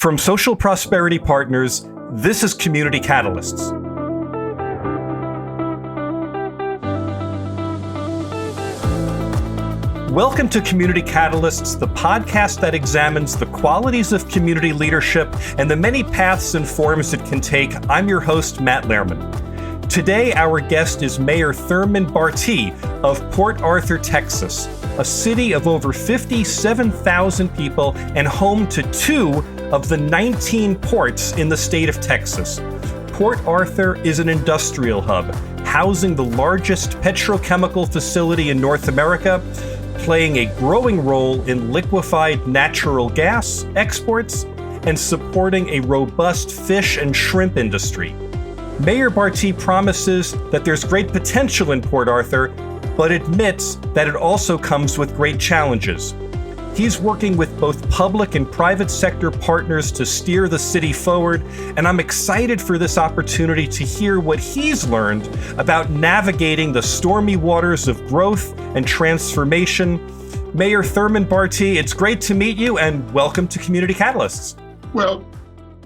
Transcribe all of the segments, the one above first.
From Social Prosperity Partners, this is Community Catalysts. Welcome to Community Catalysts, the podcast that examines the qualities of community leadership and the many paths and forms it can take. I'm your host, Matt Lehrman. Today, our guest is Mayor Thurman Bartie of Port Arthur, Texas, a city of over 57,000 people and home to 2 of the 19 ports in the state of Texas. Port Arthur is an industrial hub, housing the largest petrochemical facility in North America, playing a growing role in liquefied natural gas exports and supporting a robust fish and shrimp industry. Mayor Bartie promises that there's great potential in Port Arthur, but admits that it also comes with great challenges. He's working with both public and private sector partners to steer the city forward, and I'm excited for this opportunity to hear what he's learned about navigating the stormy waters of growth and transformation. Mayor Thurman Bartie, it's great to meet you, and welcome to Community Catalysts. Well,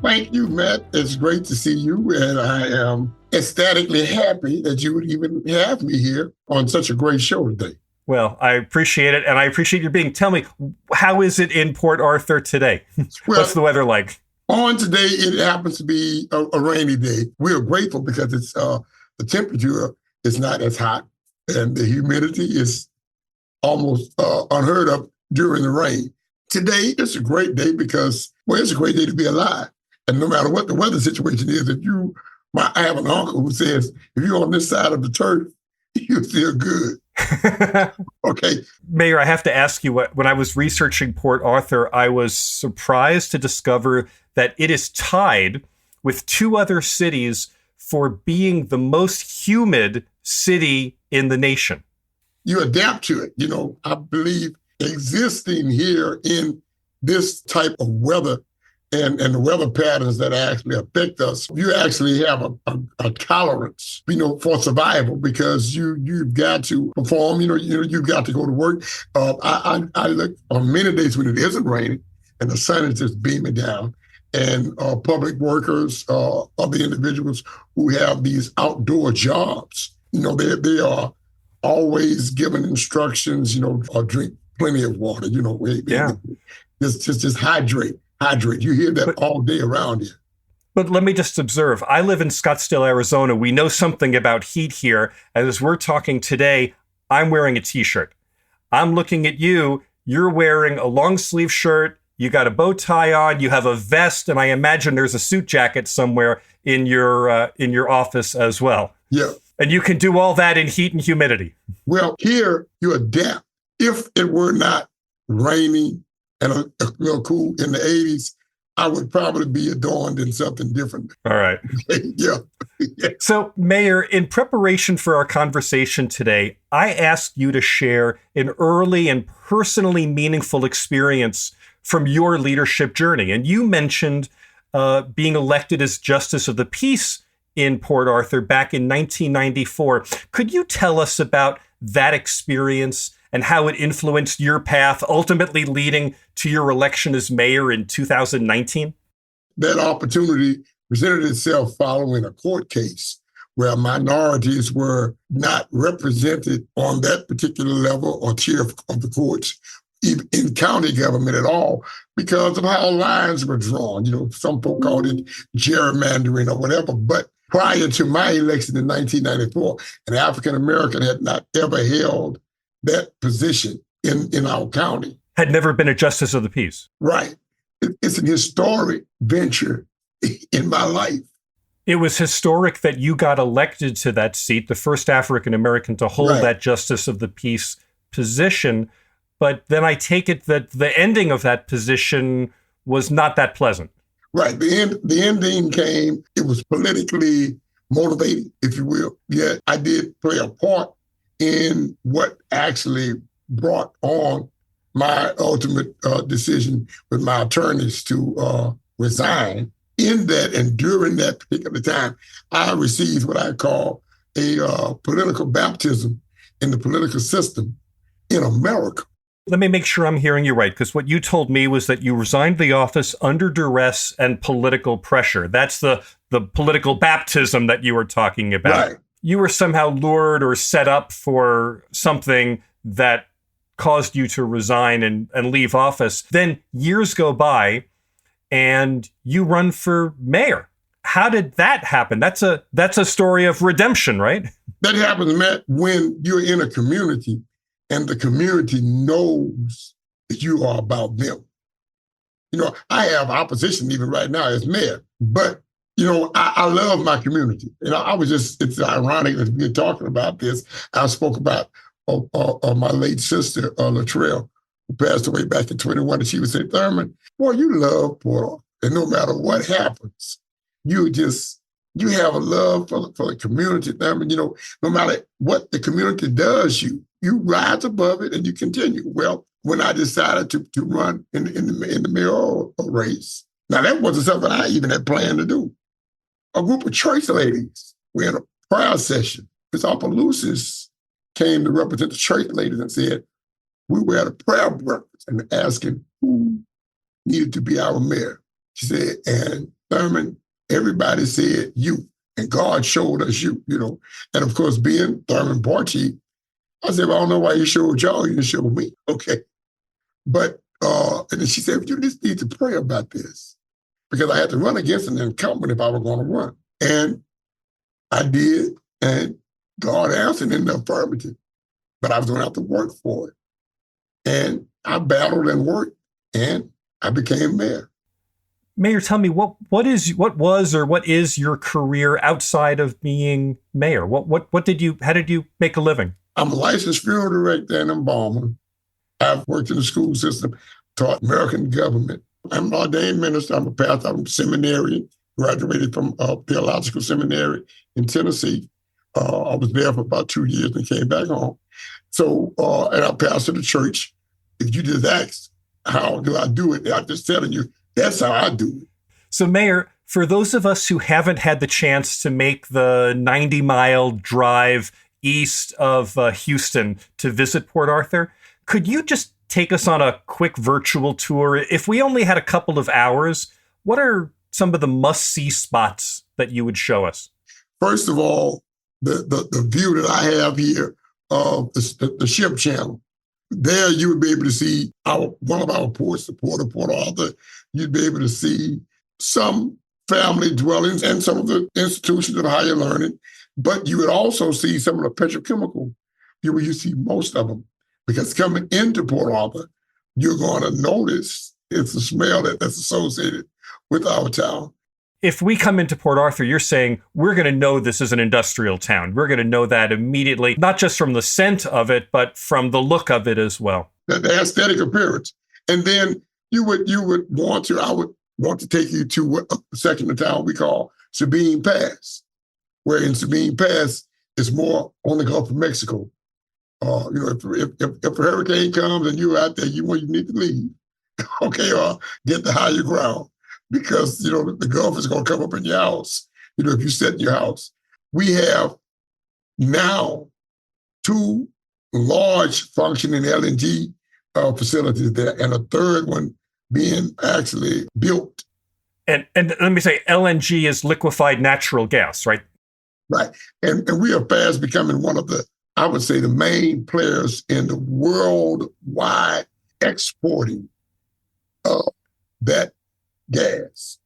thank you, Matt. It's great to see you, and I am ecstatically happy that you would even have me here on such a great show today. Well, I appreciate it, and I appreciate your being. Tell me, how is it in Port Arthur today? What's the weather like? On today, it happens to be a rainy day. We are grateful because it's the temperature is not as hot, and the humidity is almost unheard of during the rain. Today, it's a great day because, well, it's a great day to be alive. And no matter what the weather situation is, I have an uncle who says, if you're on this side of the turf, you feel good. Okay. Mayor, I have to ask you, when I was researching Port Arthur, I was surprised to discover that it is tied with 2 other cities for being the most humid city in the nation. You adapt to it. I believe existing here in this type of weather and the weather patterns that actually affect us, you actually have a tolerance, for survival, because you've got to perform, you've got to go to work. I look on many days when it isn't raining and the sun is just beaming down, and public workers, other individuals who have these outdoor jobs, they are always given instructions, or drink plenty of water, just hydrate. You hear that all day around here. But let me just observe. I live in Scottsdale, Arizona. We know something about heat here. And as we're talking today, I'm wearing a T-shirt. I'm looking at you. You're wearing a long sleeve shirt. You got a bow tie on. You have a vest. And I imagine there's a suit jacket somewhere in your office as well. Yeah. And you can do all that in heat and humidity. Well, here you adapt. If it were not raining and real cool in the 80s, I would probably be adorned in something different. All right. Yeah. So, Mayor, in preparation for our conversation today, I asked you to share an early and personally meaningful experience from your leadership journey. And you mentioned being elected as Justice of the Peace in Port Arthur back in 1994. Could you tell us about that experience and how it influenced your path, ultimately leading to your election as mayor in 2019? That opportunity presented itself following a court case where minorities were not represented on that particular level or tier of the courts, even in county government at all, because of how lines were drawn. Some folk called it gerrymandering or whatever. But prior to my election in 1994, an African American had not ever held that position in our county. Had never been a Justice of the Peace. Right. It's an historic venture in my life. It was historic that you got elected to that seat, the first African American to hold that Justice of the Peace position. But then I take it that the ending of that position was not that pleasant. Right. The ending came, it was politically motivated, if you will. Yet I did play a part in what actually brought on my ultimate decision with my attorneys to resign. In that and during that particular time, I received what I call a political baptism in the political system in America. Let me make sure I'm hearing you right, because what you told me was that you resigned the office under duress and political pressure. That's the political baptism that you were talking about. Right. You were somehow lured or set up for something that caused you to resign and leave office. Then years go by and you run for mayor. How did that happen? That's a story of redemption, right? That happens, Matt, when you're in a community and the community knows that you are about them. I have opposition even right now as mayor, but, I love my community. It's ironic that we're talking about this. I spoke about my late sister, Latrell, who passed away back in 21, and she would say, Thurman, boy, you love Port Arthur. And no matter what happens, you have a love for the community, Thurman. No matter what the community does, you rise above it and you continue. Well, when I decided to run in the mayoral race, now that wasn't something I even had planned to do. A group of church ladies were in a prayer session. Miss Opelousas came to represent the church ladies and said, we were at a prayer breakfast and asking who needed to be our mayor. She said, and Thurman, everybody said you, and God showed us you, And of course, being Thurman Bartie, I said, well, I don't know why you showed y'all, you didn't show me. Okay. But, and then she said, you just need to pray about this because I had to run against an incumbent if I were going to run. And I did, and God answered in the affirmative, but I was going to have to work for it. And I battled and worked, and I became mayor. Mayor, tell me what is your career outside of being mayor? How did you make a living? I'm a licensed funeral director and embalmer. I've worked in the school system, taught American government. I'm an ordained minister. I'm a pastor. I'm a seminarian, graduated from theological seminary in Tennessee. I was there for about 2 years and came back home. So, and I pastored the church. If you just ask, how do I do it? I'm just telling you, that's how I do it. So, Mayor, for those of us who haven't had the chance to make the 90-mile drive east of Houston to visit Port Arthur, could you just take us on a quick virtual tour? If we only had a couple of hours, what are some of the must-see spots that you would show us? First of all, the view that I have here of the ship channel. There you would be able to see one of our ports, the Port of Port Arthur. You'd be able to see some family dwellings and some of the institutions of higher learning, but you would also see some of the petrochemical. You see most of them, because coming into Port Arthur, you're going to notice it's a smell that's associated with our town. If we come into Port Arthur, you're saying we're going to know this is an industrial town. We're going to know that immediately, not just from the scent of it, but from the look of it as well. The aesthetic appearance. And then I would want to take you to a section of town we call Sabine Pass, where in Sabine Pass, it's more on the Gulf of Mexico. If a hurricane comes and you're out there, you need to leave, okay, or get the higher ground. Because, the Gulf is going to come up in your house, if you sit in your house. We have now 2 large functioning LNG facilities there and a third one being actually built. And let me say, LNG is liquefied natural gas, right? Right. And we are fast becoming one of the main players in the worldwide exporting of that gas.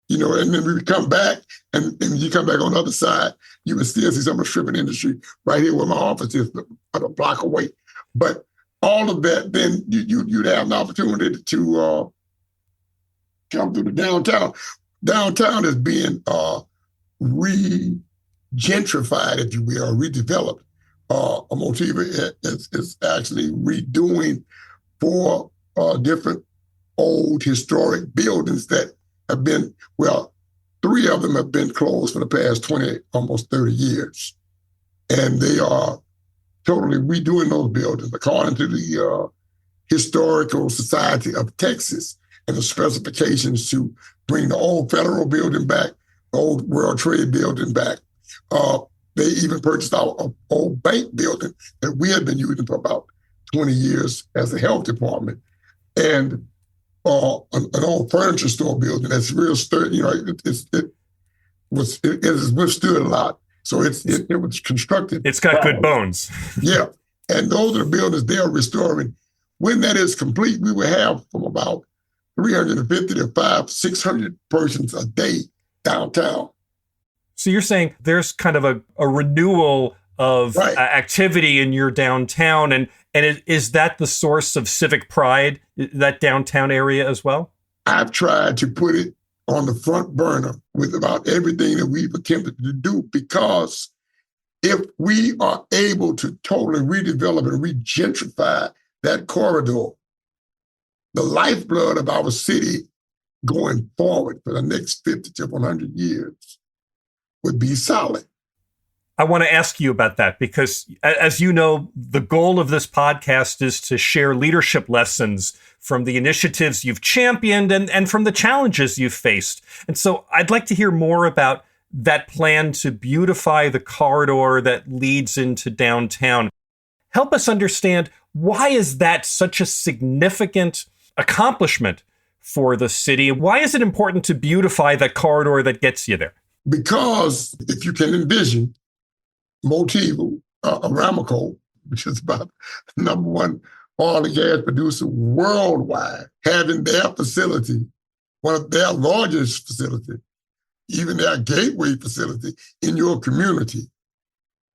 And then we come back, and you come back on the other side, you would still see some of the shipping industry right here where my office is, a block away. But all of that, then you'd have an opportunity to come through the downtown. Downtown is being re-gentrified, if you will, or redeveloped. Motiva is actually redoing 4 different old historic buildings that have been, 3 of them have been closed for the past 20, almost 30 years. And they are totally redoing those buildings according to the Historical Society of Texas and the specifications to bring the old federal building back, the old World Trade building back. They even purchased our old bank building that we had been using for about 20 years as a health department, and an old furniture store building that's real sturdy. It has withstood a lot. So it was constructed. It's got good bones. Yeah. And those are the buildings they're restoring. When that is complete, we will have from about 350 to 600 persons a day downtown. So you're saying there's kind of a renewal of activity in your downtown, and is that the source of civic pride, that downtown area as well? I've tried to put it on the front burner with about everything that we've attempted to do, because if we are able to totally redevelop and regentrify that corridor, the lifeblood of our city going forward for the next 50 to 100 years would be solid. I want to ask you about that because, as you know, the goal of this podcast is to share leadership lessons from the initiatives you've championed and from the challenges you've faced. And so I'd like to hear more about that plan to beautify the corridor that leads into downtown. Help us understand, why is that such a significant accomplishment for the city? Why is it important to beautify that corridor that gets you there? Because if you can envision Motiva, Aramco, which is about the number one oil and gas producer worldwide, having their facility, one of their largest facilities, even their gateway facility in your community,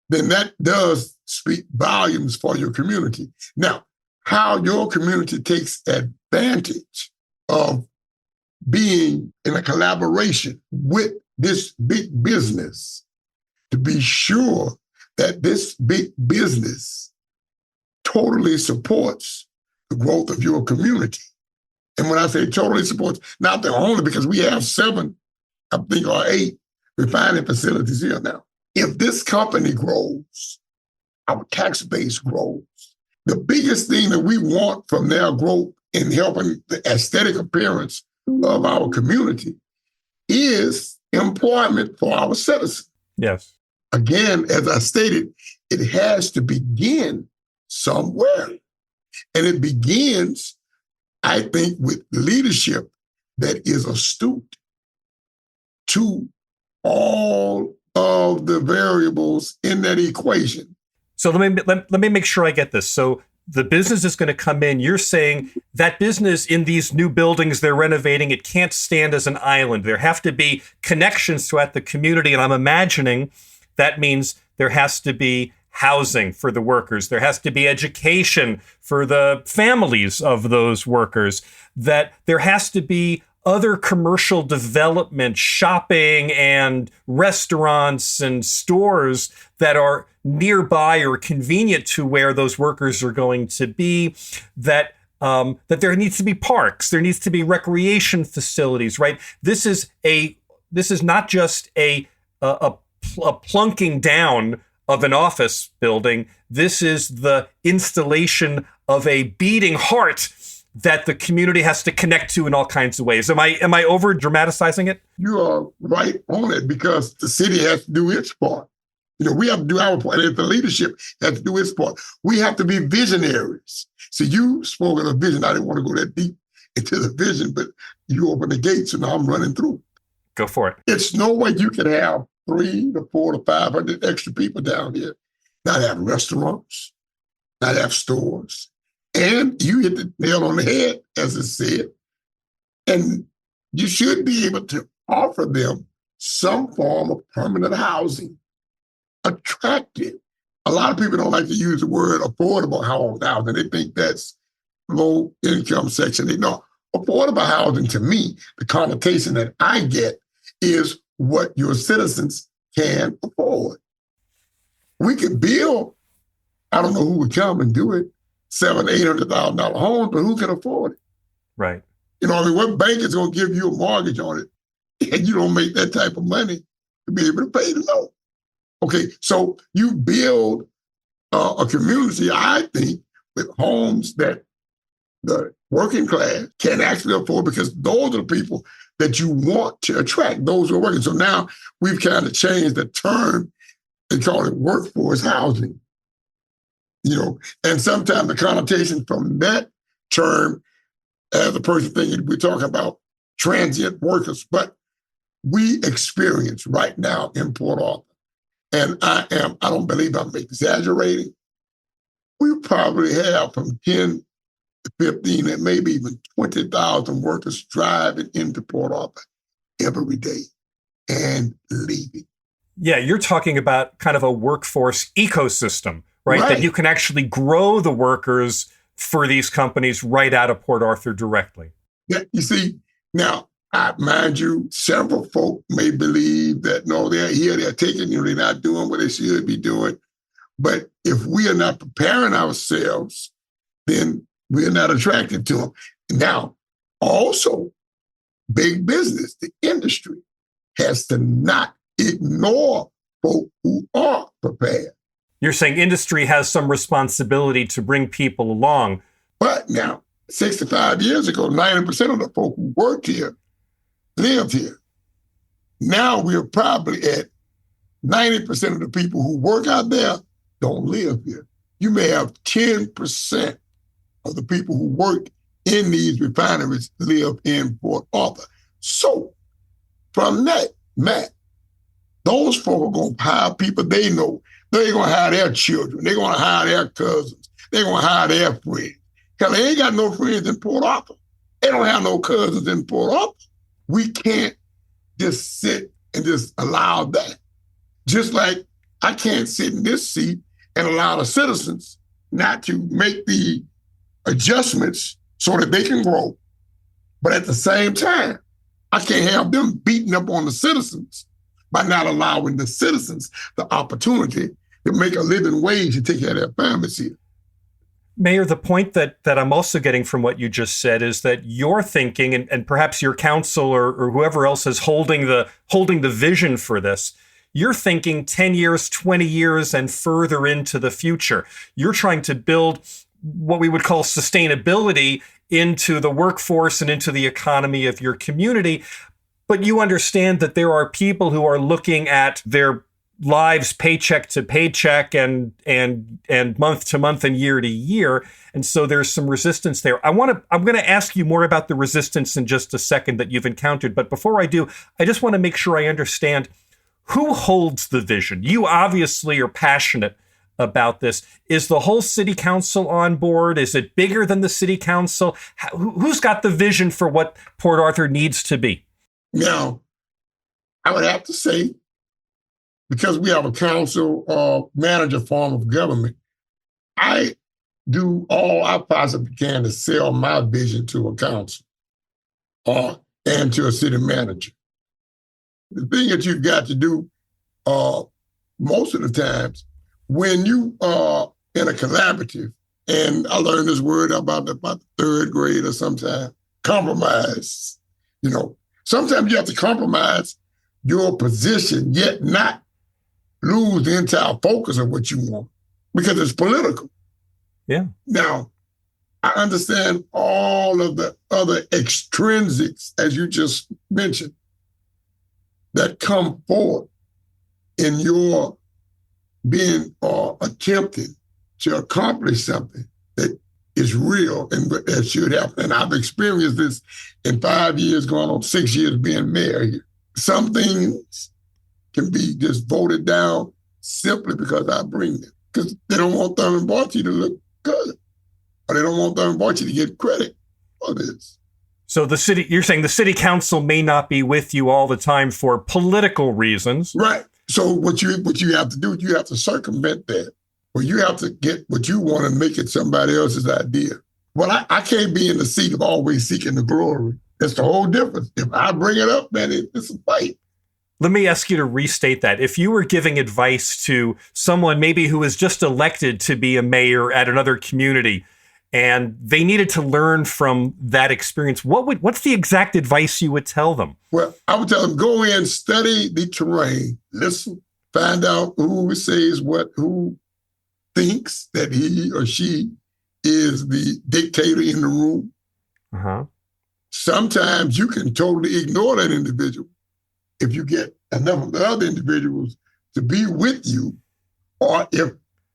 then that does speak volumes for your community. Now, how your community takes advantage of being in a collaboration with this big business to be sure that this big business totally supports the growth of your community. And when I say totally supports, not the only, because we have 7, I think, or 8 refining facilities here now. If this company grows, our tax base grows. The biggest thing that we want from their growth in helping the aesthetic appearance of our community is employment for our citizens. Yes. Again, as I stated, it has to begin somewhere. And it begins, I think, with leadership that is astute to all of the variables in that equation. So let me make sure I get this. So the business is going to come in. You're saying that business in these new buildings they're renovating, it can't stand as an island. There have to be connections throughout the community. And I'm imagining that means there has to be housing for the workers. There has to be education for the families of those workers. That there has to be other commercial development, shopping and restaurants and stores that are nearby or convenient to where those workers are going to be, that there needs to be parks, there needs to be recreation facilities, right? This is not just a plunking down of an office building. This is the installation of a beating heart that the community has to connect to in all kinds of ways. Am I over dramatizing it? You are right on it, because the city has to do its part. We have to do our part, and the leadership has to do its part. We have to be visionaries. So you spoke of a vision. I didn't want to go that deep into the vision, but you opened the gates, and now I'm running through. Go for it. It's no way you can have 300 to 400 to 500 extra people down here, not have restaurants, not have stores. And you hit the nail on the head, as it said. And you should be able to offer them some form of permanent housing, attractive. A lot of people don't like to use the word affordable housing. They think that's low income section. No, affordable housing, to me, the connotation that I get is what your citizens can afford. We could build, I don't know who would come and do it, $700,000-$800,000 homes, but who can afford it? Right. What bank is going to give you a mortgage on it and you don't make that type of money to be able to pay the loan? Okay, so you build a community, I think, with homes that the working class can actually afford, because those are the people that you want to attract, those who are working. So now we've kind of changed the term and call it workforce housing. And sometimes the connotation from that term as a person thinking we're talking about transient workers, but we experience right now in Port Arthur, and I don't believe I'm exaggerating, we probably have from 10 to 15 and maybe even 20,000 workers driving into Port Arthur every day and leaving. Yeah, you're talking about kind of a workforce ecosystem, right? That you can actually grow the workers for these companies right out of Port Arthur directly. Yeah, you see, now, mind you, several folk may believe that, no, they're here, they're taking, they're not doing what they should be doing. But if we are not preparing ourselves, then we're not attracted to them. Now, also, big business, the industry, has to not ignore folk who are prepared. You're saying industry has some responsibility to bring people along. But now, 65 years ago, 90% of the folk who worked here lived here. Now we're probably at 90% of the people who work out there don't live here. You may have 10% of the people who work in these refineries live in Port Arthur. So from that, Matt, those folk are going to hire people they know. They're going to hire their children. They're going to hire their cousins. They're going to hire their friends. Because they ain't got no friends in Port Arthur. They don't have no cousins in Port Arthur. We can't just sit and just allow that. Just like I can't sit in this seat and allow the citizens not to make the adjustments so that they can grow. But at the same time, I can't have them beating up on the citizens by not allowing the citizens the opportunity to make a living wage to take care of their families here. Mayor, the point that I'm also getting from what you just said is that you're thinking, and perhaps your council or whoever else is holding the vision for this, you're thinking 10 years, 20 years, and further into the future. You're trying to build what we would call sustainability into the workforce and into the economy of your community. But you understand that there are people who are looking at their lives paycheck to paycheck and month to month and year to year. And so there's some resistance there. I'm going to ask you more about the resistance in just a second that you've encountered. But before I do, I just want to make sure I understand who holds the vision. You obviously are passionate about this. Is the whole city council on board? Is it bigger than the city council? Who's got the vision for what Port Arthur needs to be? Now, I would have to say, because we have a council or manager form of government, I do all I possibly can to sell my vision to a council and to a city manager. The thing that you've got to do most of the times when you are in a collaborative, and I learned this word about the third grade or sometime, compromise. Sometimes you have to compromise your position, yet not lose the entire focus of what you want because it's political. Yeah. Now, I understand all of the other extrinsics, as you just mentioned, that come forth in your being attempting to accomplish something that is real and that should happen. And I've experienced this in 5 years, going on 6 years being mayor here. Some things can be just voted down simply because I bring them. Because they don't want Thurman Bartie to look good. Or they don't want Thurman Bartie to get credit for this. So you're saying the city council may not be with you all the time for political reasons. Right. So what you have to do, you have to circumvent that. Or you have to get what you want and make it somebody else's idea. Well, I can't be in the seat of always seeking the glory. That's the whole difference. If I bring it up, man, it's a fight. Let me ask you to restate that. If you were giving advice to someone maybe who was just elected to be a mayor at another community and they needed to learn from that experience, what's the exact advice you would tell them? Well, I would tell them, go in, study the terrain, listen, find out who says what, who thinks that he or she is the dictator in the room. Uh-huh. Sometimes you can totally ignore that individual if you get enough of the other individuals to be with you, or if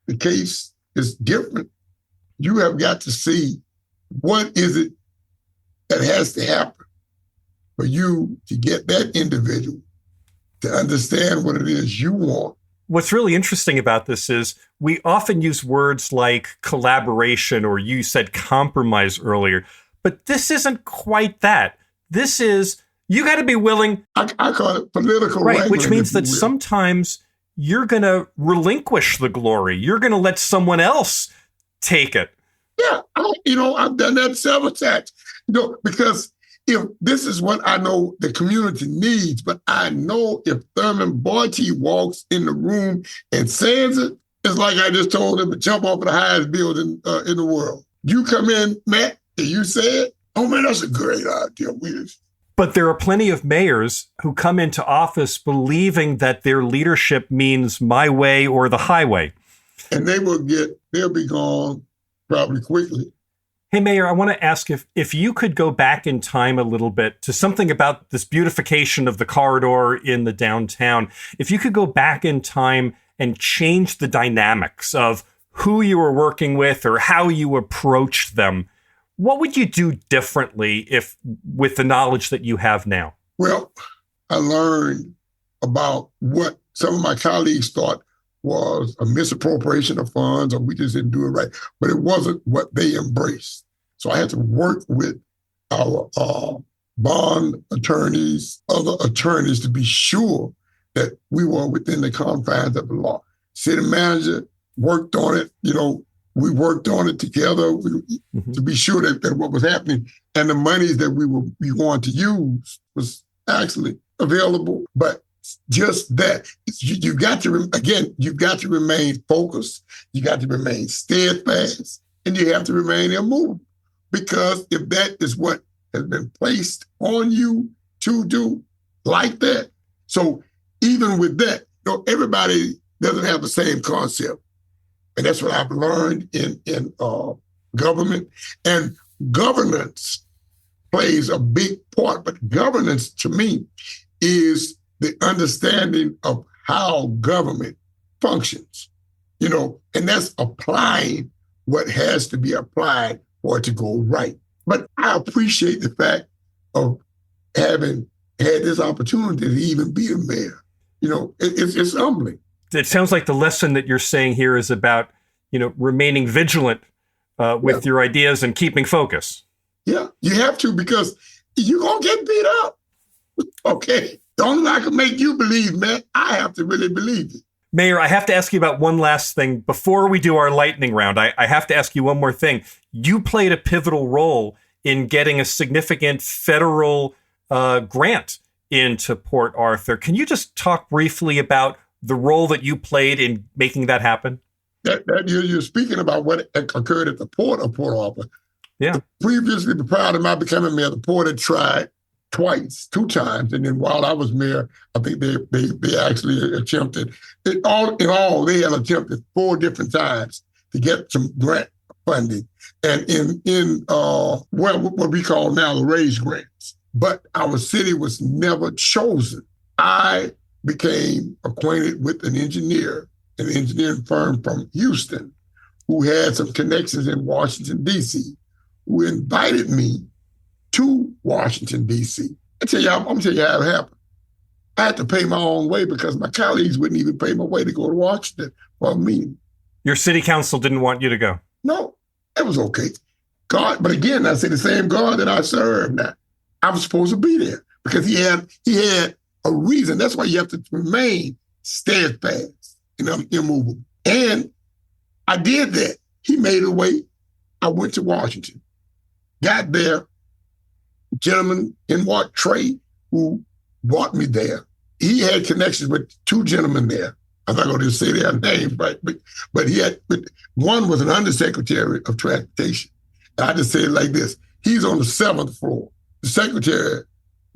the case is different. You have got to see what is it that has to happen for you to get that individual to understand what it is you want. What's really interesting about this is we often use words like collaboration, or you said compromise earlier, but this isn't quite that. This is, you got to be willing. I call it political right, which means that sometimes you're going to relinquish the glory. You're going to let someone else take it. Yeah, I've done that several times. Because if this is what I know the community needs, but I know if Thurman Bartie walks in the room and says it, it's like I just told him to jump off of the highest building in the world. You come in, Matt, and you say it, oh man, that's a great idea. But there are plenty of mayors who come into office believing that their leadership means my way or the highway. And they'll be gone probably quickly. Hey, Mayor, I want to ask if you could go back in time a little bit to something about this beautification of the corridor in the downtown. If you could go back in time and change the dynamics of who you were working with or how you approached them, what would you do differently with the knowledge that you have now? Well, I learned about what some of my colleagues thought was a misappropriation of funds, or we just didn't do it right. But it wasn't what they embraced. So I had to work with our bond attorneys, other attorneys, to be sure that we were within the confines of the law. City manager worked on it. We worked on it together to be sure that what was happening and the monies that we wanted to use was actually available. But just that, you've got to remain focused, you got to remain steadfast, and you have to remain immovable. Because if that is what has been placed on you to do like that, so even with that, everybody doesn't have the same concept. And that's what I've learned in government. And governance plays a big part, but governance to me is the understanding of how government functions, and that's applying what has to be applied for it to go right. But I appreciate the fact of having had this opportunity to even be a mayor. It's humbling. It sounds like the lesson that you're saying here is about, remaining vigilant with your ideas and keeping focus. Yeah, you have to, because you're going to get beat up. Okay. The only way I can make you believe, man, I have to really believe it. Mayor, I have to ask you about one last thing. Before we do our lightning round, I have to ask you one more thing. You played a pivotal role in getting a significant federal grant into Port Arthur. Can you just talk briefly about the role that you played in making that happen? That you're speaking about what occurred at the port of Port Arthur. Yeah. Previously, prior to my becoming mayor, the port had tried two times. And then while I was mayor, I think they actually attempted, in all, they had attempted 4 different times to get some grant funding. And in what we call now the raise grants. But our city was never chosen. I became acquainted with an engineering firm from Houston, who had some connections in Washington, D.C., who invited me to Washington, D.C. I'm going to tell you how it happened. I had to pay my own way because my colleagues wouldn't even pay my way to go to Washington for a meeting. Your city council didn't want you to go? No, it was okay. God, but again, I say the same God that I serve now. I was supposed to be there because he had a reason. That's why you have to remain steadfast and immovable. And I did that. He made a way. I went to Washington, got there. Gentleman in Trey, who brought me there. He had connections with 2 gentlemen there. I'm not going to say their names, right? But one was an undersecretary of transportation. And I just say it like this. He's on the 7th floor. The secretary,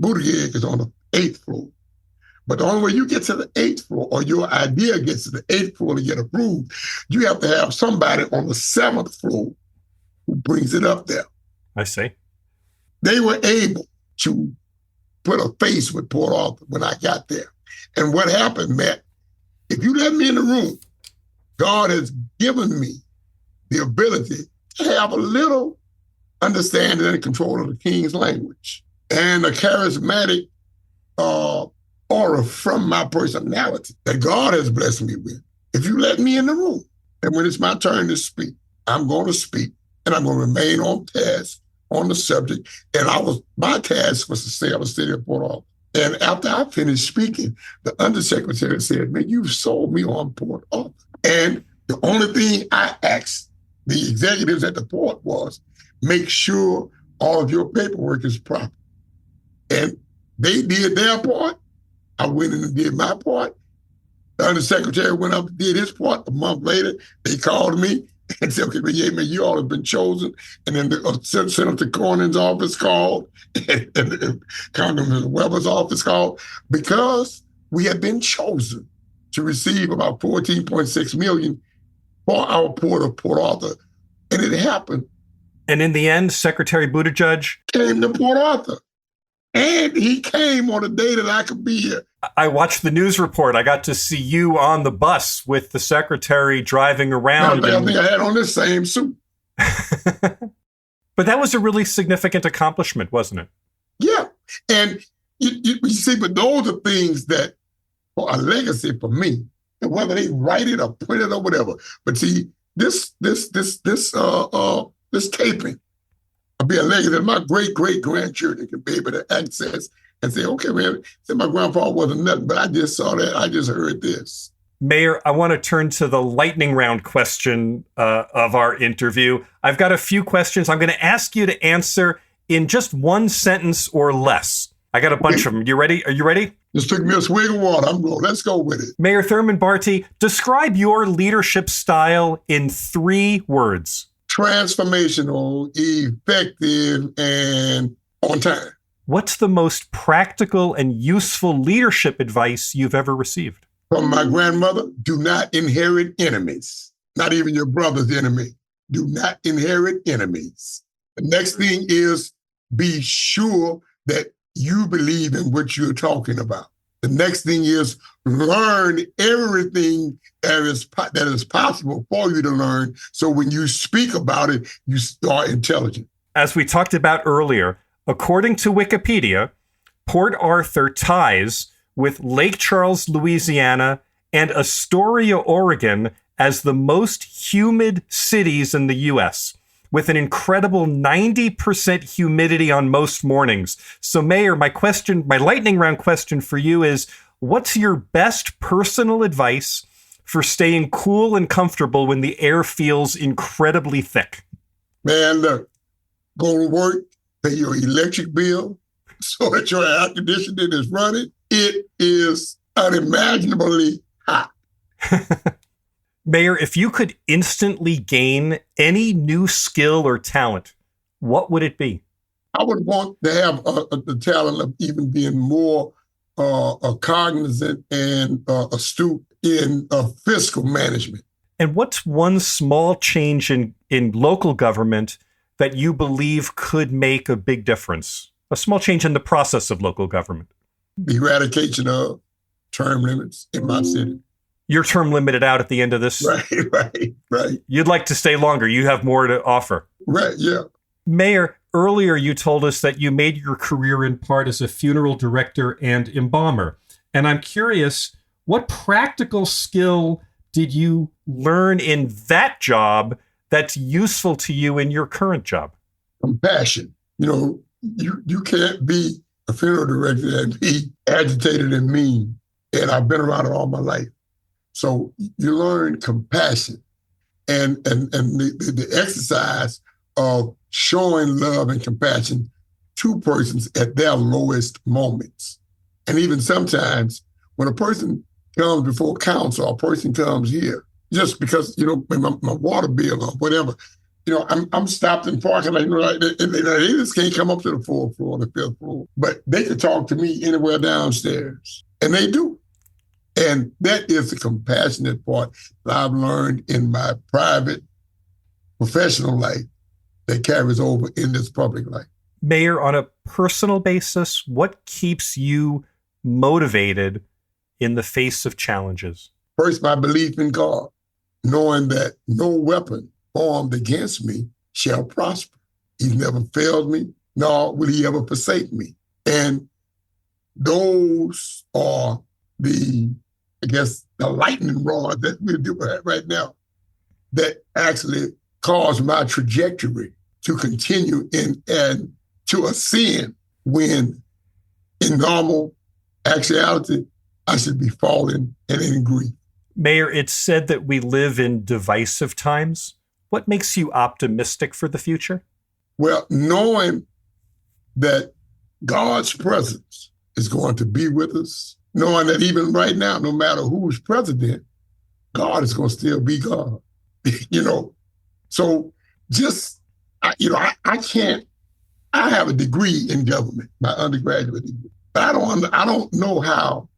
Buttigieg, is on the 8th floor. But the only way you get to the 8th floor, or your idea gets to the 8th floor to get approved, you have to have somebody on the 7th floor who brings it up there. I see. They were able to put a face with Port Arthur when I got there. And what happened, Matt, if you let me in the room, God has given me the ability to have a little understanding and control of the King's language and a charismatic aura from my personality that God has blessed me with. If you let me in the room, and when it's my turn to speak, I'm going to speak, and I'm going to remain on task on the subject. And my task was to stay on the city of Port Arthur. And after I finished speaking, the undersecretary said, "Man, you sold me on Port Arthur." And the only thing I asked the executives at the port was, make sure all of your paperwork is proper. And they did their part. I went in and did my part. The undersecretary went up and did his part. A month later, they called me and said, "Okay, but yeah, man, you all have been chosen." And then the Senator Cornyn's office called, and Congressman Weber's office called, because we had been chosen to receive about $14.6 million for our port of Port Arthur. And it happened. And in the end, Secretary Buttigieg came to Port Arthur. And he came on a day that I could be here. I watched the news report. I got to see you on the bus with the secretary driving around. I think I had on the same suit. But that was a really significant accomplishment, wasn't it? Yeah. And you see, but those are things that are a legacy for me. And whether they write it or print it or whatever. But see, this taping will be a legacy that my great-great-grandchildren can be able to access and say, "Okay, man, say my grandpa wasn't nothing, but I just saw that. I just heard this." Mayor, I want to turn to the lightning round question of our interview. I've got a few questions. I'm going to ask you to answer in just one sentence or less. I got a bunch of them. You ready? Are you ready? Just took me a swig of water. I'm going. Let's go with it. Mayor Thurman Bartie, describe your leadership style in 3 words. Transformational, effective, and on time. What's the most practical and useful leadership advice you've ever received? From my grandmother: do not inherit enemies. Not even your brother's enemy. Do not inherit enemies. The next thing is be sure that you believe in what you're talking about. The next thing is learn everything that is possible for you to learn. So when you speak about it, you are intelligent. As we talked about earlier, according to Wikipedia, Port Arthur ties with Lake Charles, Louisiana, and Astoria, Oregon as the most humid cities in the U.S., with an incredible 90% humidity on most mornings. So, Mayor, my lightning round question for you is, what's your best personal advice for staying cool and comfortable when the air feels incredibly thick? Man, look, go to work, pay your electric bill so that your air conditioning is running. It is unimaginably hot. Mayor, if you could instantly gain any new skill or talent, what would it be? I would want to have the talent of even being more cognizant and astute in fiscal management. And what's one small change in local government that you believe could make a big difference? A small change in the process of local government. The eradication of term limits in my city. Your term limited out at the end of this. Right. You'd like to stay longer. You have more to offer. Right, yeah. Mayor, earlier you told us that you made your career in part as a funeral director and embalmer. And I'm curious, what practical skill did you learn in that job that's useful to you in your current job? Compassion. You can't be a funeral director and be agitated and mean. And I've been around it all my life. So you learn compassion and the exercise of showing love and compassion to persons at their lowest moments. And even sometimes when a person comes before council, or a person comes here, just because, my water bill or whatever, I'm stopped in parking lot, they just can't come up to the 4th floor, the 5th floor, but they can talk to me anywhere downstairs. And they do. And that is the compassionate part that I've learned in my private, professional life that carries over in this public life. Mayor, on a personal basis, what keeps you motivated in the face of challenges? First, my belief in God, knowing that no weapon formed against me shall prosper. He's never failed me, nor will he ever forsake me. And those are the lightning rod that we're doing right now that actually caused my trajectory to continue and to ascend when in normal actuality, I should be falling and in grief. Mayor, it's said that we live in divisive times. What makes you optimistic for the future? Well, knowing that God's presence is going to be with us, knowing that even right now, no matter who's president, God is going to still be God. So just, I have a degree in government, my undergraduate degree, but I don't know how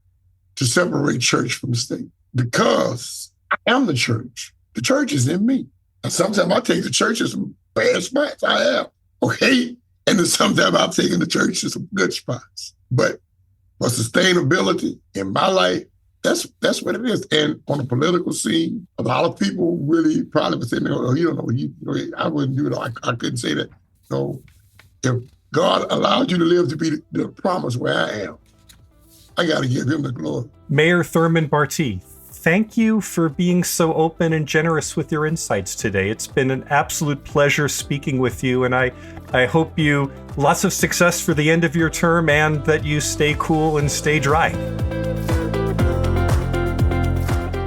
to separate church from state because I am the church. The church is in me. And sometimes I take the church to some bad spots. I have, okay? And then sometimes I've taken the church to some good spots. But for sustainability in my life, that's what it is. And on the political scene, a lot of people really probably would say, "Oh, you don't know, I wouldn't do it." I couldn't say that. No, if God allowed you to live to be the promise where I am, I got to give him the glory. Mayor Thurman Bartie, thank you for being so open and generous with your insights today. It's been an absolute pleasure speaking with you, and I hope you lots of success for the end of your term and that you stay cool and stay dry.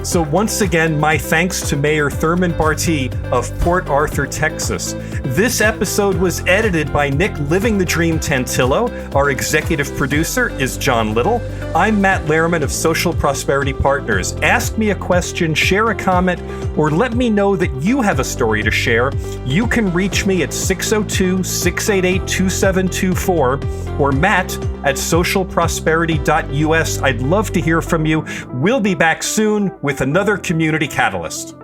So once again, my thanks to Mayor Thurman Bartie of Port Arthur, Texas. This episode was edited by Nick Living the Dream Tantillo. Our executive producer is John Little. I'm Matt Lehrman of Social Prosperity Partners. Ask me a question, share a comment, or let me know that you have a story to share. You can reach me at 602-688-2724 or matt@socialprosperity.us. I'd love to hear from you. We'll be back soon with another Community Catalyst.